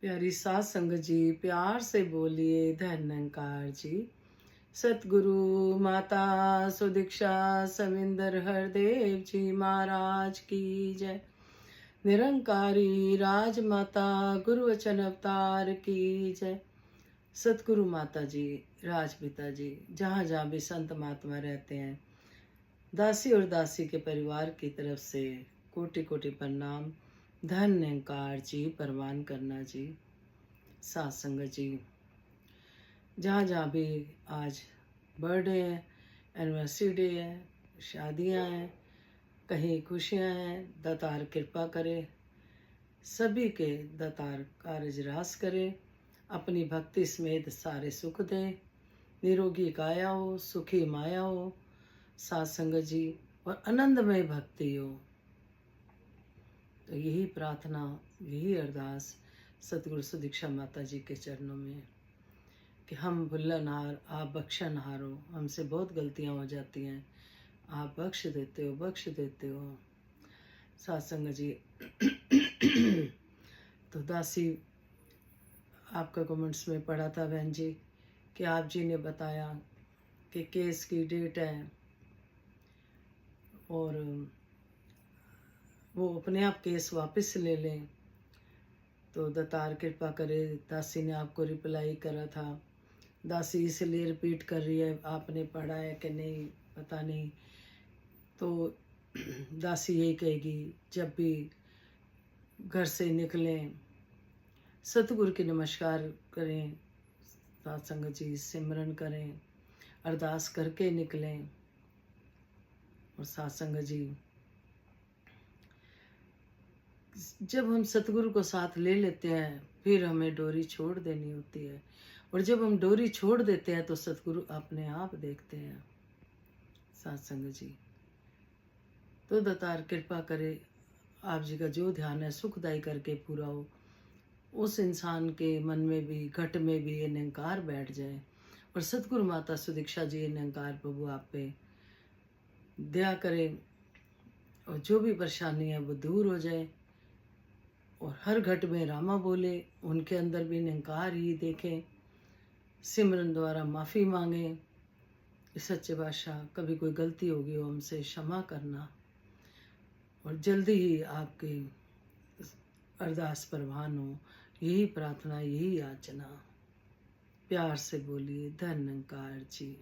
प्यारी सात संगत जी, प्यार से बोलिए धन निरंकार जी। सतगुरु माता सुदीक्षा सविंदर हरदेव जी महाराज की जय। निरंकारी राजमाता गुरु वचन अवतार की जय। सतगुरु माता जी, राजपिता जी, जहाँ जहाँ भी संत महात्मा रहते हैं, दासी और दासी के परिवार की तरफ से कोटि कोटि प्रणाम। धन निरंकार जी, परवान करना जी, सात संगत जी, जहाँ जहाँ भी आज बर्थडे है, एनिवर्सरी डे है, शादियाँ हैं, कहीं खुशियाँ हैं, दातार कृपा करे, सभी के दातार कारज रास करे, अपनी भक्ति समेत सारे सुख दे, निरोगी काया हो, सुखी माया हो, सात संगत जी, और आनंदमय भक्ति हो। तो यही प्रार्थना, यही अरदास सतगुरु सुदीक्षा माता जी के चरणों में कि हम भुल्लनहार, आप बख्शनहार हो। हमसे बहुत गलतियां हो जाती हैं, आप बख्श देते हो, बख्श देते हो। सत्संग जी। तो दासी, आपका कमेंट्स में पढ़ा था बहन जी कि आप जी ने बताया कि केस की डेट है और वो अपने आप केस वापस ले लें। तो दातार कृपा करे, दासी ने आपको रिप्लाई करा था। दासी इसलिए रिपीट कर रही है, आपने पढ़ा है कि नहीं पता नहीं। तो दासी यही कहेगी, जब भी घर से निकलें सतगुरु की नमस्कार करें, सत्संग जी सिमरन करें, अरदास करके निकलें। और सत्संग जी, जब हम सतगुरु को साथ ले लेते हैं फिर हमें डोरी छोड़ देनी होती है, और जब हम डोरी छोड़ देते हैं तो सतगुरु अपने आप देखते हैं। सत्संग जी, तो दातार कृपा करे, आप जी का जो ध्यान है सुखदायी करके पूरा हो, उस इंसान के मन में भी, घट में भी ये निरंकार बैठ जाए, और सतगुरु माता सुदीक्षा जी ये निरंकार प्रभु आप पे दया करें, और जो भी परेशानी है वो दूर हो जाए, और हर घट में रामा बोले, उनके अंदर भी निरंकार ही देखें, सिमरन द्वारा माफ़ी मांगें। सच्चे बादशाह, कभी कोई गलती होगी हो हमसे क्षमा करना, और जल्दी ही आपकी अरदास परवान हो। यही प्रार्थना, यही याचना। प्यार से बोलिए धन निरंकार जी।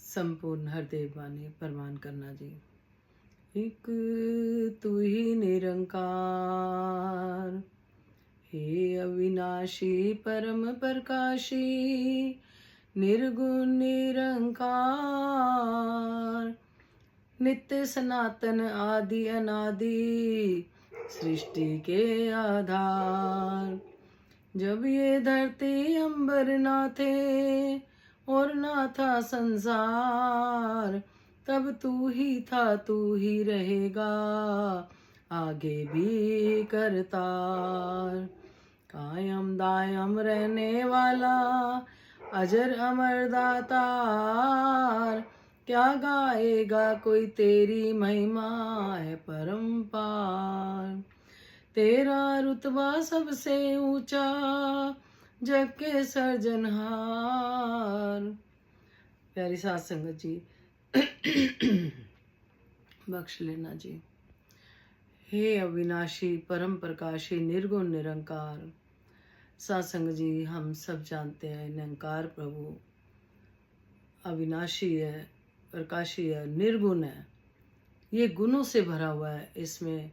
संपूर्ण हृदय वाणी परवान करना जी। एक तू ही निरंकार, हे अविनाशी परम प्रकाशी, निर्गुण निरंकार, नित्य सनातन आदि अनादि, सृष्टि के आधार। जब ये धरती अंबर ना थे और ना था संसार, तब तू ही था, तू ही रहेगा आगे भी करतार। कायम दायम रहने वाला, अजर अमर दातार, क्या गाएगा कोई तेरी महिमा है परम्पार। तेरा रुतबा सबसे ऊंचा, जग के सर्जनहार। प्यारी सात संगत जी, बख्श लेना जी। हे अविनाशी परम प्रकाशी निर्गुण निरंकार। सासंग जी, हम सब जानते हैं निरंकार प्रभु अविनाशी है, प्रकाशी है, निर्गुण है, ये गुणों से भरा हुआ है। इसमें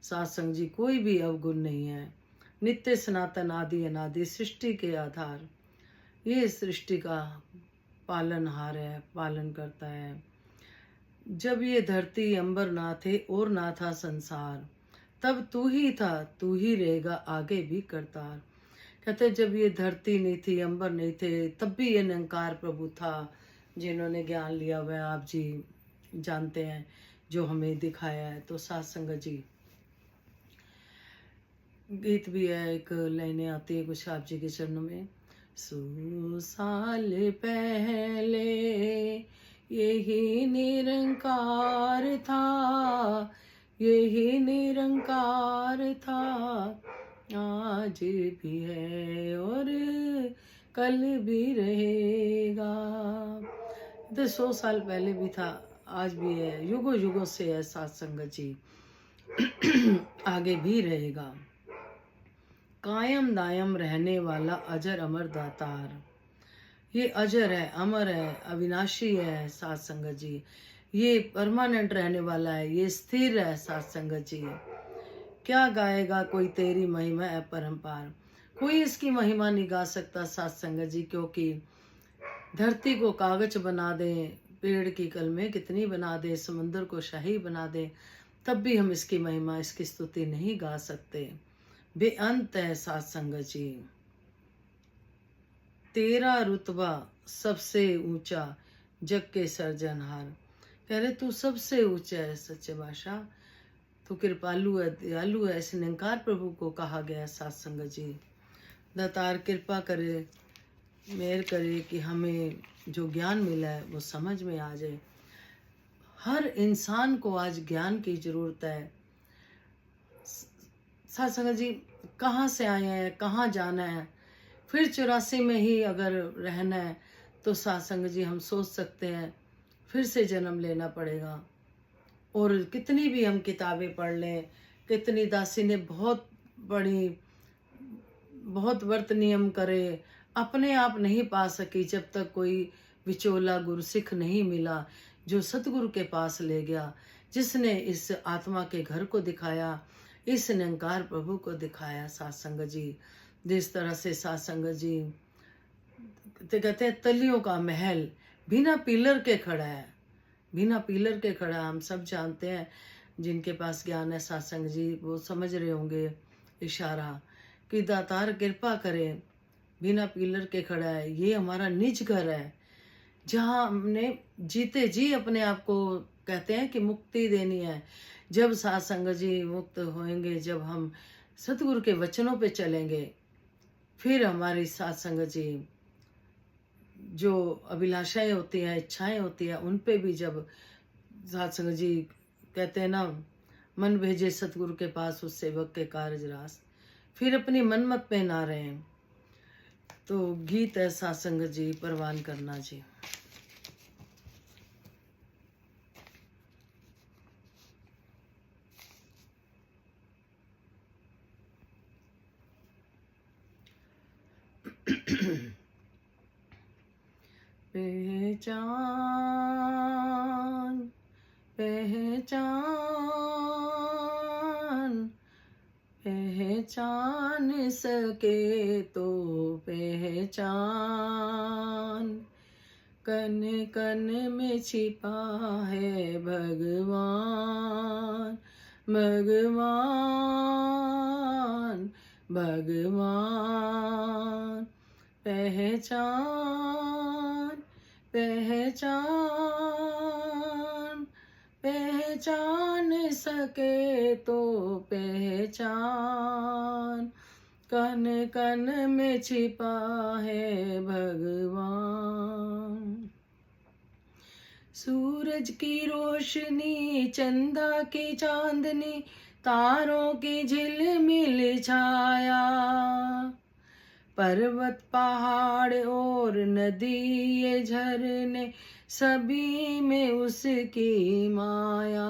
सासंग जी कोई भी अवगुण नहीं है। नित्य सनातन आदि अनादि, सृष्टि के आधार, ये सृष्टि का पालनहार है, पालन करता है। जब ये धरती अंबर ना थे और ना था संसार, तब तू ही था, तू ही रहेगा आगे भी करतार। कहते जब ये धरती नहीं थी, अंबर नहीं थे, तब भी ये निरंकार प्रभु था। जिन्होंने ज्ञान लिया हुआ आप जी जानते हैं, जो हमें दिखाया है। तो सत्संग जी, गीत भी है, एक लाइनें आती है कुछ आप जी के चरणों में। 100 साल पहले यही निरंकार था, यही निरंकार था, आज भी है और कल भी रहेगा। तो 100 साल पहले भी था, आज भी है, युगों युगों से है सत्संग जी। आगे भी रहेगा। कायम दायम रहने वाला अजर अमर दातार, ये अजर है, अमर है, अविनाशी है सत्संग जी। ये परमानेंट रहने वाला है, ये स्थिर है सत्संग जी। क्या गाएगा कोई तेरी महिमा है परम्पार, कोई इसकी महिमा नहीं गा सकता सत्संग जी, क्योंकि धरती को कागज बना दें, पेड़ की कलमें कितनी बना दे, समुद्र को शाही बना दे, तब भी हम इसकी महिमा, इसकी स्तुति नहीं गा सकते। बेअंत है सत्संग जी। तेरा रुतबा सबसे ऊंचा, जग के सर्जनहार। कह रहे तू सबसे ऊंचा है सच्चे बादशाह, तू कृपालु है, दयालु है। इस निरंकार प्रभु को कहा गया सत्संग जी। दातार कृपा करे, मेहर करे कि हमें जो ज्ञान मिला है वो समझ में आ जाए। हर इंसान को आज ज्ञान की जरूरत है। सत्संग जी, कहाँ से आए हैं, कहाँ जाना है, फिर 84 में ही अगर रहना है तो सत्संग जी हम सोच सकते हैं फिर से जन्म लेना पड़ेगा। और कितनी भी हम किताबें पढ़ लें, कितनी दासी ने बहुत बड़ी, बहुत व्रत नियम करे, अपने आप नहीं पा सकी जब तक कोई विचोला गुरसिख नहीं मिला जो सतगुरु के पास ले गया, जिसने इस आत्मा के घर को दिखाया, इस निरंकार प्रभु को दिखाया सत्संग जी। जिस तरह से सत्संग जी कहते हैं तलियों का महल बिना पिलर के खड़ा है, बिना पिलर के खड़ा। हम सब जानते हैं, जिनके पास ज्ञान है सत्संग जी वो समझ रहे होंगे इशारा कि दातार कृपा करे, बिना पिलर के खड़ा है। ये हमारा निज घर है, जहाँ हमने जीते जी अपने आप को कहते हैं कि मुक्ति देनी है। जब सत्संग जी मुक्त होंगे, जब हम सतगुरु के वचनों पे चलेंगे, फिर हमारी सत्संग जी जो अभिलाषाएं होती हैं, इच्छाएं होती हैं, उन पे भी जब सत्संग जी कहते हैं ना, मन भेजे सतगुरु के पास उस सेवक के कारज रास, फिर अपनी मनमत में ना रहें। तो गीत है सत्संग जी परवान करना जी। पहचान पहचान पहचान सके तो पहचान, कन कन में छिपा है भगवान, भगवान भगवान। पहचान पहचान पहचान सके तो पहचान, कन कन में छिपा है भगवान। सूरज की रोशनी, चंदा की चांदनी, तारों की झिलमिल छाया, पर्वत पहाड़ और नदी ये झरने, सभी में उसकी माया।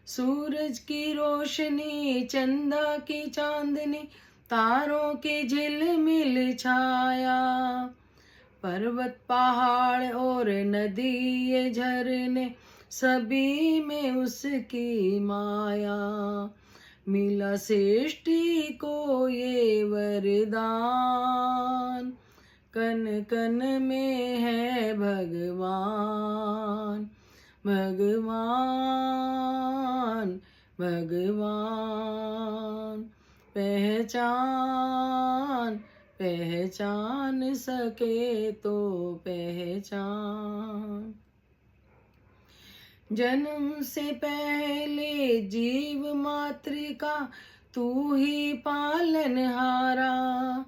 सूरज की रोशनी, चंदा की चांदनी, तारों की झिलमिल छाया, पर्वत पहाड़ और नदी ये झरने, सभी में उसकी माया। मिला सृष्टि को ये वरदान, कन कन में है भगवान, भगवान भगवान। पहचान पहचान सके तो पहचान, जन्म से पहले जीव मातृका तू ही पालनहारा,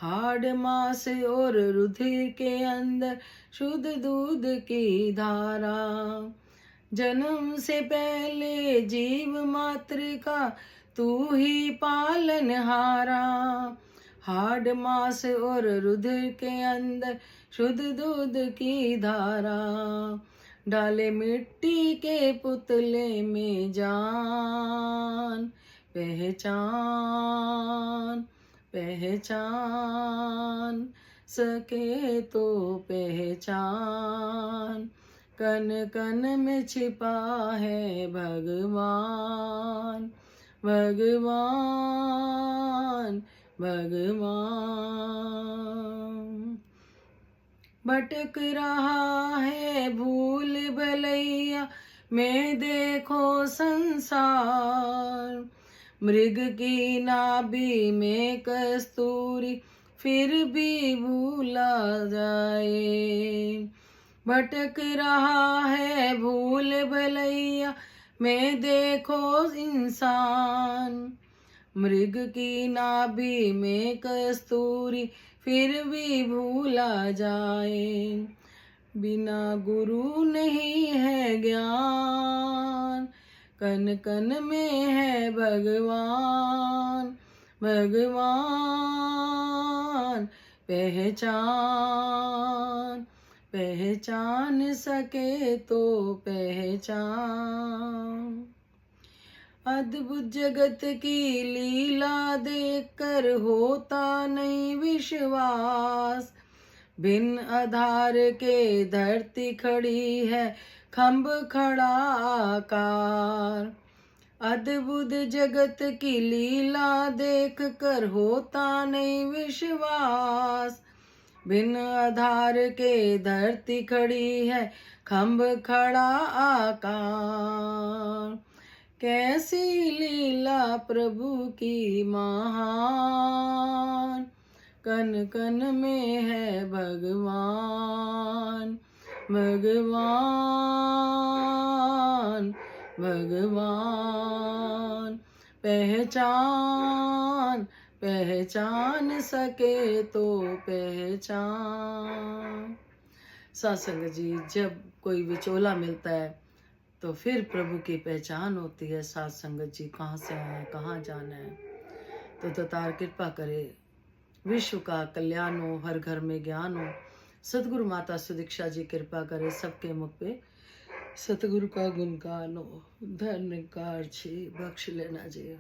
हाड़ मास और रुधिर के अंदर शुद्ध दूध की धारा। जन्म से पहले जीव मात्र का तू ही पालनहारा। हाड़ मास और रुधिर के अंदर शुद्ध दूध की धारा। डाले मिट्टी के पुतले में जान, पहचान पहचान सके तो पहचान। कन कन में छिपा है भगवान, भगवान भगवान। भटक रहा है भूल भलैया में देखो संसार। मृग की नाभि में कस्तूरी फिर भी भूला जाए। भटक रहा है भूल भलैया में देखो इंसान। मृग की नाभि में कस्तूरी फिर भी भूला जाए। बिना गुरु नहीं है ज्ञान, कन कन में है भगवान, भगवान। पहचान पहचान सके तो पहचान। अद्भुत जगत की लीला देखकर होता नहीं विश्वास। बिन आधार के धरती खड़ी है, खम्भ खड़ा आकार। अद्भुत जगत की लीला देख कर होता नहीं विश्वास। बिन आधार के धरती खड़ी है, खम्भ खड़ा आकार। कैसी लीला प्रभु की महान, कन कन में है भगवान, भगवान भगवान। पहचान पहचान सके तो पहचान। सत्संग जी, जब कोई विचोला मिलता है तो फिर प्रभु की पहचान होती है। साथ संगत जी, कहाँ से आए, कहाँ जाना है। तो दातार कृपा करे, विश्व का कल्याण हो, हर घर में ज्ञान हो। सतगुरु माता सुदीक्षा जी कृपा करे, सबके मुख पे सतगुरु का गुणगान हो। धन्यकार जी, बख्श लेना जी।